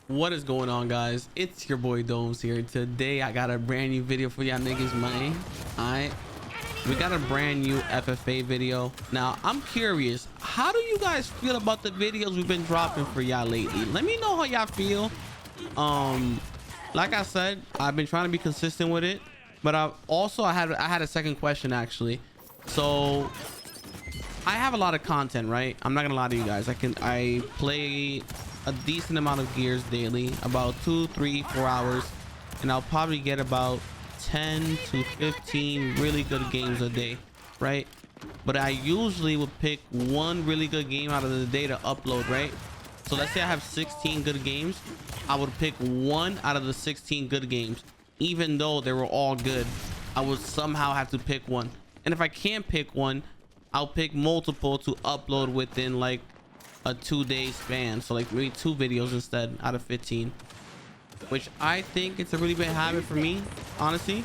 What is going on, guys? It's your boy DomeZ here. Today I got a brand new video for y'all niggas, man. Alright, we got a brand new FFA video. Now I'm curious, how do you guys feel about the videos we've been dropping for y'all lately? Let me know how y'all feel. Like I said, I've been trying to be consistent with it, but I had a second question actually. So I have a lot of content, right? I'm not gonna lie to you guys. I play a decent amount of Gears daily, about 2, 3, 4 hours, and I'll probably get about 10 to 15 really good games a day, right? But I usually would pick one really good game out of the day to upload, right? So let's say I have 16 good games, I would pick one out of the 16 good games. Even though they were all good, I would somehow have to pick one. And if I can't pick one, I'll pick multiple to upload within like a 2-day span. So like maybe 2 videos instead out of 15, which I think it's a really bad habit for me, honestly.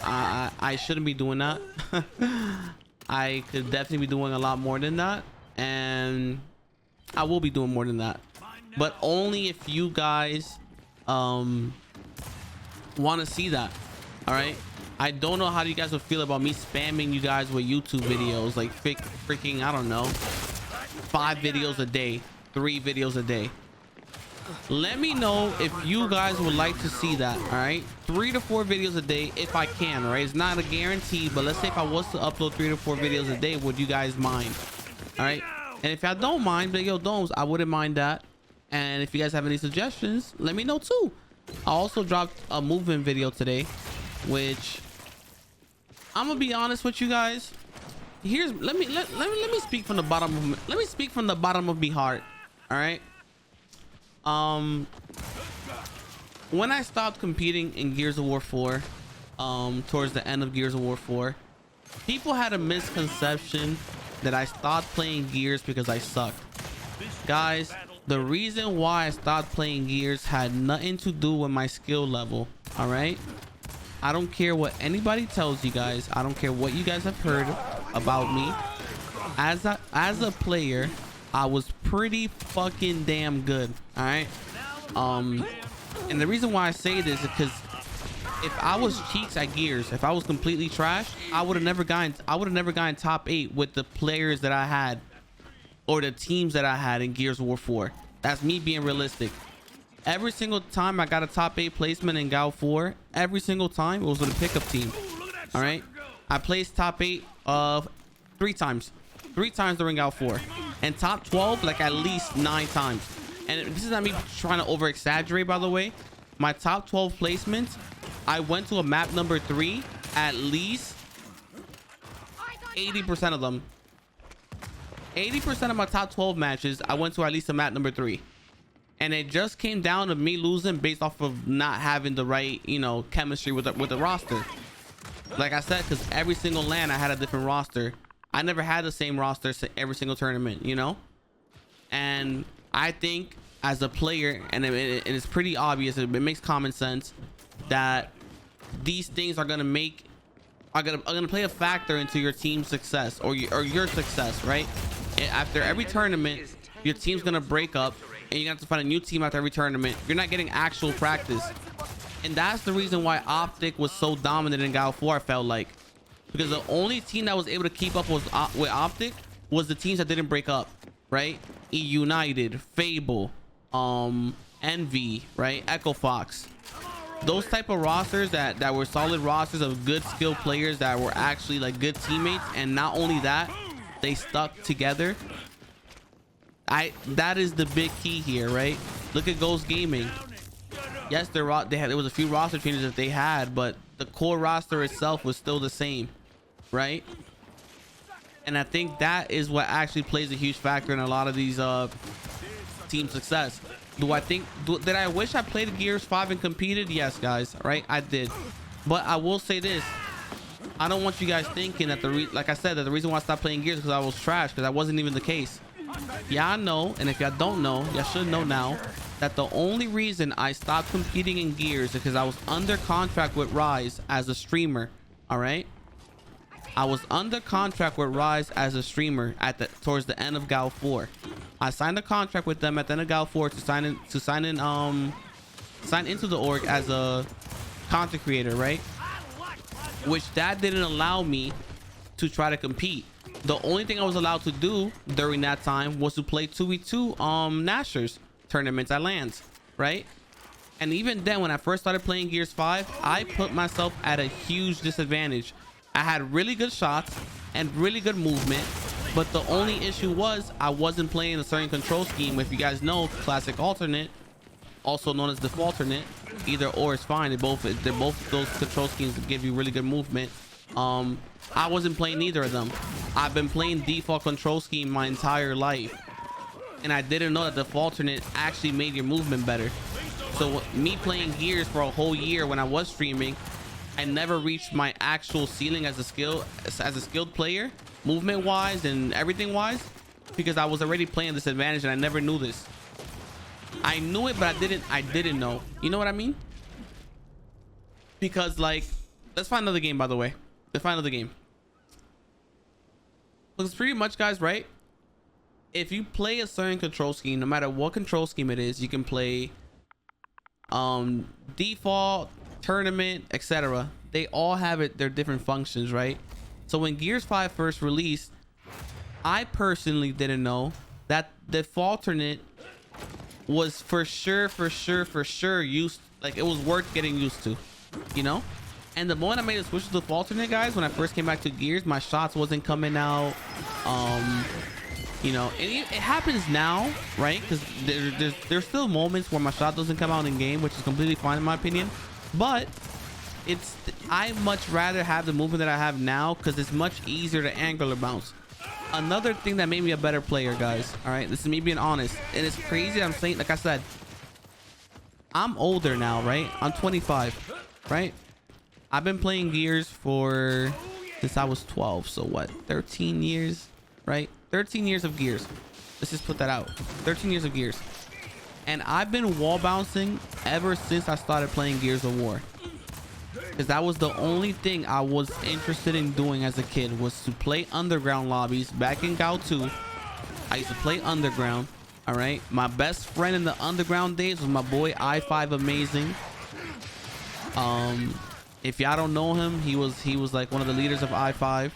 I shouldn't be doing that. I could definitely be doing a lot more than that, and I will be doing more than that, but only if you guys want to see that. All right, I don't know how you guys would feel about me spamming you guys with YouTube videos, like freaking, I don't know, 5 videos a day, 3 videos a day. Let me know if you guys would like to see that. All right, 3 to 4 videos a day if I can. All right, it's not a guarantee, but let's say if I was to upload 3 to 4 videos a day, would you guys mind? All right, and if I don't mind, but yo, Domes, I wouldn't mind that. And if you guys have any suggestions, let me know too. I also dropped a movement video today, which I'm gonna be honest with you guys. Here's let me speak from the bottom of my heart. All right, when I stopped competing in Gears of War 4, towards the end of Gears of War 4, people had a misconception that I stopped playing Gears because I sucked. Guys, the reason why I stopped playing Gears had nothing to do with my skill level. All right, I don't care what anybody tells you guys. I don't care what you guys have heard about me. As a player, I was pretty fucking damn good. All right, and the reason why I say this is because if I was cheeks at Gears, if I was completely trash, I would have never gotten top 8 with the players that I had, or the teams that I had in Gears of War 4. That's me being realistic. Every single time I got a top 8 placement in GAL 4, every single time it was with a pickup team. All right, I placed top 8 of 3 times during GAL 4, and top 12 like at least 9 times. And this is not me trying to over exaggerate, by the way. My top 12 placements, I went to a map number 3 at least 80% of them. 80% of my top 12 matches, I went to at least a map number 3. And it just came down to me losing based off of not having the right, you know, chemistry with the roster. Like I said, because every single LAN I had a different roster. I never had the same roster every single tournament, you know. And I think as a player, and it's pretty obvious, it makes common sense that these things are gonna play a factor into your team's success, or your success, right? And after every tournament, your team's gonna break up, and you have to find a new team after every tournament. You're not getting actual practice, and that's the reason why Optic was so dominant in GAL 4. I felt like, because the only team that was able to keep up with Optic was the teams that didn't break up, right? United, Fable, Envy, right? Echo Fox. Those type of rosters that were solid rosters of good skilled players that were actually like good teammates, and not only that, they stuck together. That is the big key here, right? Look at Ghost Gaming. Yes, there was a few roster changes that they had, but the core roster itself was still the same, right? And I think that is what actually plays a huge factor in a lot of these team success. Did I wish I played Gears 5 and competed? Yes, guys, right? I did. But I will say this, I don't want you guys thinking that like I said, that the reason why I stopped playing Gears because I was trash, because that wasn't even the case. Yeah, I know, and if y'all don't know, y'all should know now, that the only reason I stopped competing in Gears is because I was under contract with Rise as a streamer. All right, I was under contract with Rise as a streamer towards the end of Gal 4. I signed a contract with them at the end of Gal 4 to sign into the org as a content creator, right? Which that didn't allow me to try to compete. The only thing I was allowed to do during that time was to play 2v2 Nashers tournaments at LANs, right? And even then, when I first started playing Gears 5, I put myself at a huge disadvantage. I had really good shots and really good movement, but the only issue was I wasn't playing a certain control scheme. If you guys know, classic alternate, also known as defaulternate, either or is fine. They're both those control schemes that give you really good movement. I wasn't playing either of them. I've been playing default control scheme my entire life, and I didn't know that defaulternate actually made your movement better. So me playing Gears for a whole year when I was streaming, I never reached my actual ceiling as a skilled player, movement wise and everything wise, because I was already playing this advantage and I never knew this. I knew it, but I didn't know. You know what I mean? Because, like, let's find another game, by the way. Let's find another game. Looks pretty much, guys, right? If you play a certain control scheme, no matter what control scheme it is, you can play default, tournament, etc. They all have their different functions, right? So when Gears 5 first released, I personally didn't know that defaulternate was for sure used, like, it was worth getting used to, you know? And the moment I made a switch to defaulternate, guys, when I first came back to Gears, my shots wasn't coming out. You know, it happens now, right? Because there's still moments where my shot doesn't come out in game, which is completely fine in my opinion. But I much rather have the movement that I have now, because it's much easier to angular bounce. Another thing that made me a better player, guys, all right, this is me being honest, and it's crazy I'm saying, like I said, I'm older now, right? I'm 25, right? I've been playing Gears since I was 12, so what, 13 years, right? 13 years of Gears. Let's just put that out. 13 years of Gears. And I've been wall bouncing ever since I started playing Gears of War, because that was the only thing I was interested in doing as a kid, was to play underground lobbies. Back in Gal 2, I used to play underground. All right, my best friend in the underground days was my boy I5 Amazing. If y'all don't know him, he was like one of the leaders of I5,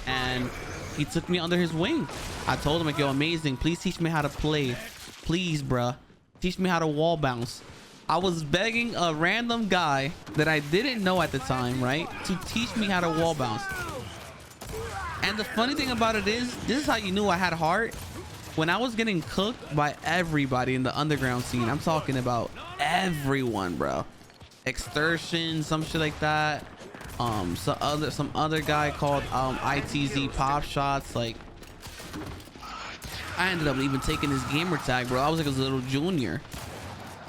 and he took me under his wing. I told him, like, yo, Amazing, please teach me how to play, please, bruh, teach me how to wall bounce. I was begging a random guy that I didn't know at the time, right, to teach me how to wall bounce. And the funny thing about it is, this is how you knew I had heart. When I was getting cooked by everybody in the underground scene, I'm talking about everyone, bro. Extortion, some shit like that. Some other guy called ITZ Pop Shots. Like, I ended up even taking his gamer tag, bro. I was like a little junior.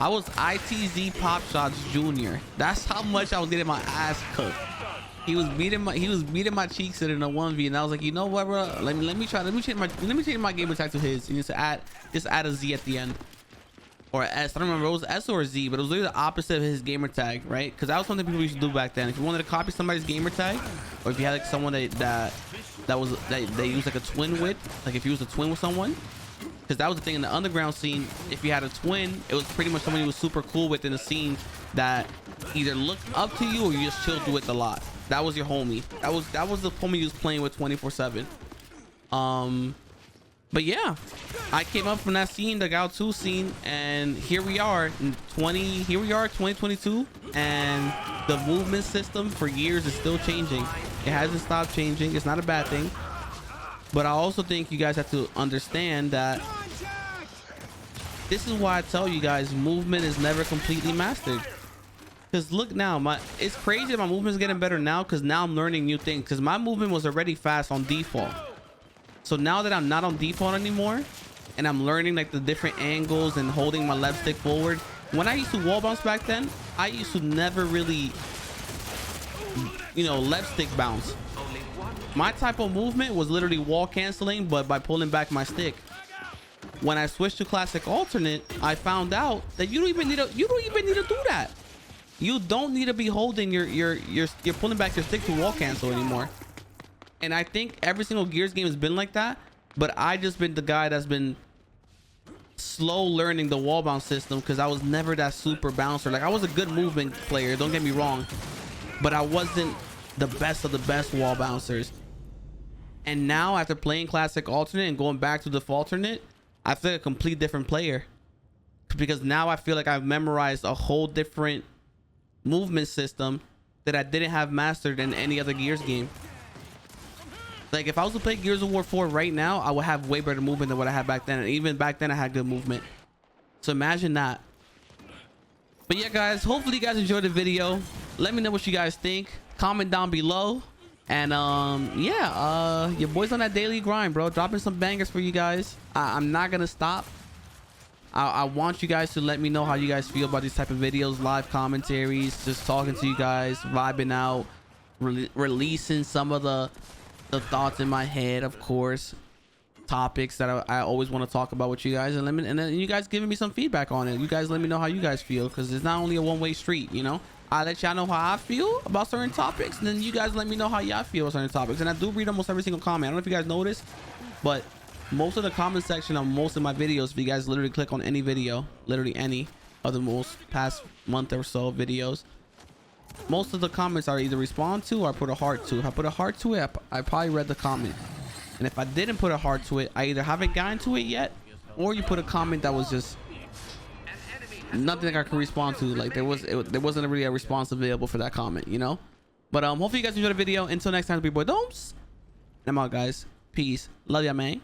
I was ITZ Pop Shots Junior. That's how much I was getting my ass cooked. He was beating my cheeks in a 1v, and I was like, you know what, bro? Let me change my gamer tag to his, and just add a Z at the end, or an S. I don't remember if it was S or a Z, but it was literally the opposite of his gamer tag, right? Because that was something people used to do back then. If you wanted to copy somebody's gamer tag, or if you had like someone that they used like a twin with, like if you was a twin with someone, because that was the thing in the underground scene. If you had a twin, it was pretty much someone you was super cool with in the scene that either looked up to you or you just chilled with a lot. That was your homie. That was the homie you was playing with 24/7. But yeah, I came up from that scene, the Gal 2 scene, and here we are 2022, and the movement system for years is still changing. It hasn't stopped changing. It's not a bad thing, but I also think you guys have to understand that this is why I tell you guys, movement is never completely mastered. Because look now, it's crazy that my movement is getting better now, because now I'm learning new things, because my movement was already fast on default. So now that I'm not on default anymore, and I'm learning like the different angles and holding my left stick forward. When I used to wall bounce back then, I used to never really, you know, left stick bounce. My type of movement was literally wall canceling, but by pulling back my stick. When I switched to classic alternate, I found out that you don't even need to do that. You don't need to be holding you're pulling back your stick to wall cancel anymore. And I think every single Gears game has been like that, but I just been the guy that's been slow learning the wall bounce system because I was never that super bouncer. Like, I was a good movement player, don't get me wrong, but I wasn't the best of the best wall bouncers. And now after playing classic alternate and going back to default alternate, I feel like a complete different player, because now I feel like I've memorized a whole different movement system that I didn't have mastered in any other Gears game. Like, if I was to play Gears of War 4 right now, I would have way better movement than what I had back then. And even back then I had good movement. So imagine that. But yeah, guys, hopefully you guys enjoyed the video. Let me know what you guys think. Comment down below. And yeah, your boy's on that daily grind, bro. Dropping some bangers for you guys. I'm not gonna stop. I want you guys to let me know how you guys feel about these type of videos, live commentaries, just talking to you guys, vibing out, releasing some of the thoughts in my head, of course, topics that I always want to talk about with you guys, and then you guys giving me some feedback on it. You guys let me know how you guys feel, because it's not only a one-way street, you know. I let y'all know how I feel about certain topics, and then you guys let me know how y'all feel about certain topics. And I do read almost every single comment. I don't know if you guys noticed, but most of the comment section on most of my videos, if you guys literally click on any video, literally any of the most past month or so videos, most of the comments are either respond to or I put a heart to. If I put a heart to it, I probably read the comment. And if I didn't put a heart to it, I either haven't gotten to it yet, or you put a comment that was just nothing I can respond to. Like, there wasn't really a response available for that comment, you know. But hopefully you guys enjoyed the video. Until next time, be boy DomeZ. I'm out, guys. Peace. Love ya, man.